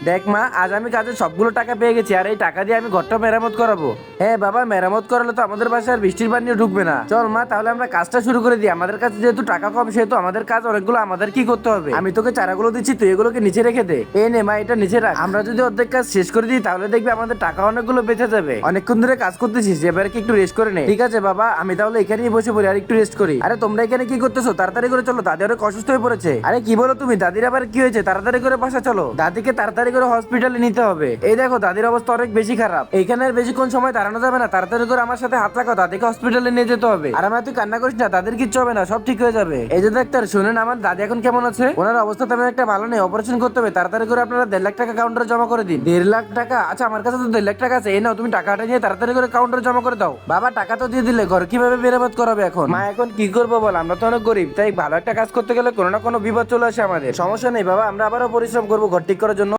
দেখ মা, আজ আমি কাজের সবগুলো টাকা পেয়ে গেছি, আর এই টাকা দিয়ে আমি ঘরটা মেরামত করাবো। হ্যাঁ বাবা, মেরামত করালে তো আমাদের বাসায় আর বৃষ্টির পানিও ঢুকবে না। চল মা, তাহলে আমরা কাজটা শুরু করে দিই। আমাদের কাছে যেহেতু টাকা কম, সেহেতু আমাদের কাজ অনেকগুলো আমাদের কি করতে হবে। আমি তোকে চারাগুলো দিচ্ছি, তুই এগুলোকে নিচে রেখে দে। এই নে মা, এটা নিচে রাখ। আমরা যদি অর্ধেক কাজ শেষ করে দিই, তাহলে দেখবি আমাদের টাকা অনেকগুলো বেঁচে যাবে। অনেকক্ষণ ধরে কাজ করতেছিস, এবারে কি একটু রেস্ট করে নে। ঠিক আছে বাবা, আমি তাহলে এখানেই বসে পড়ি আর একটু রেস্ট করি। আরে তোমরা এখানে কি করতেছো? তাড়াতাড়ি করে চলো, দাদি অনেক অসুস্থ হয়ে পড়েছে। আরে কি বলো তুমি? দাদির আবার কি হয়েছে? তাড়াতাড়ি করে বাসা চলো, দাদিকে তাড়াতাড়ি করে হসপিটালে নিতে হবে। এই দেখো, দাদির অবস্থা অনেক বেশি খারাপ। এইখানে আর বেশিক্ষণ সময় দাঁড়ানো যাবে না, তাড়াতাড়ি করে আমার সাথে হাত লাগাও, দাদিকে হসপিটালে নিয়ে যেতে হবে। আর আমার তুই কান্না করিস না, দাদির কিচ্ছু হবে না, সব ঠিক হয়ে যাবে। এই যে ডাক্তার, শুনেন আমার দাদি এখন কেমন আছে? ওনার অবস্থা তেমন একটা ভালো নেই, অপারেশন করতে হবে। তাড়াতাড়ি করে আপনারা 1.5 লাখ টাকা কাউন্টারে জমা করে দিন। 1.5 লাখ টাকা? আচ্ছা, আমার কাছে তো 1.5 লাখ টাকা আছে। এই নাও, তুমি টাকাটা নিয়ে তাড়াতাড়ি করে কাউন্টারে জমা করে দাও। বাবা, টাকা তো দিয়ে দিলে, ঘর কিভাবে মেরামত করাবে এখন? মা, এখন কি করবো বল, আমরা তো অনেক গরিব, তাই ভালো একটা কাজ করতে গেলে কোনো না কোনো বিপদ চলে আসে আমাদের। সমস্যা নেই বাবা, আমরা আবারও পরিশ্রম করবো ঘর ঠিক করার জন্য।